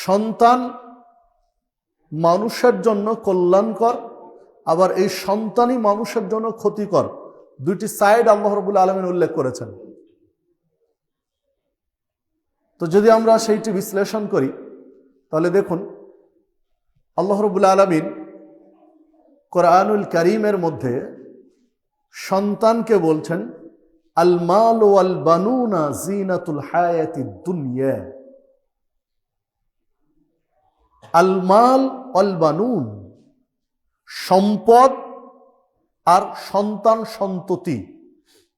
সন্তান মানুষের জন্য কল্যাণকর, আবার এই সন্তানই মানুষের জন্য ক্ষতিকর। দুইটি সাইড আল্লাহ রাব্বুল আলামিন উল্লেখ করেছেন। তো যদি আমরা সেইটি বিশ্লেষণ করি তাহলে দেখুন, আল্লাহ রাব্বুল আলামিন কোরআনুল কারীমের মধ্যে সন্তানকে বলছেন আল মাল ওয়াল বানুনা জিনাতুল হায়াতিদ দুনিয়া। আল মাল ওয়াল বানুন, সম্পদ আর সন্তান সন্ততি,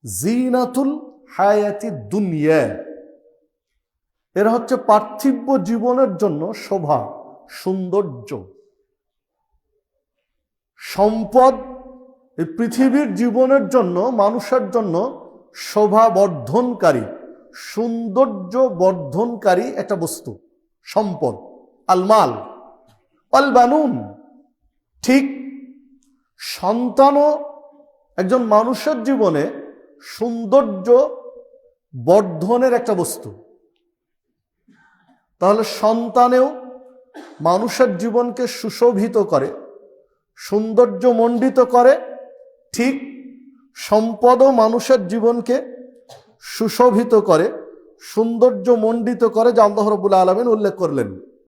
জিনাতুল হায়াতিদ দুনিয়া, এরা হচ্ছে পার্থিব জীবনের জন্য শোভা, সৌন্দর্য। সম্পদ এই পৃথিবীর জীবনের জন্য, মানুষের জন্য শোভা বর্ধনকারী, সৌন্দর্য বর্ধনকারী একটা বস্তু সম্পদ, আল মাল আল বানুন। ঠিক সন্তানও একজন মানুষের জীবনে সৌন্দর্য বর্ধনের একটা বস্তু। তাহলে সন্তানেও মানুষের জীবনকে সুশোভিত করে, সৌন্দর্যমণ্ডিত করে। ঠিক সম্পদও মানুষের জীবনকে সুশোভিত করে, সৌন্দর্যমণ্ডিত করে, যা আল্লাহ রাব্বুল আলামিন উল্লেখ করলেন।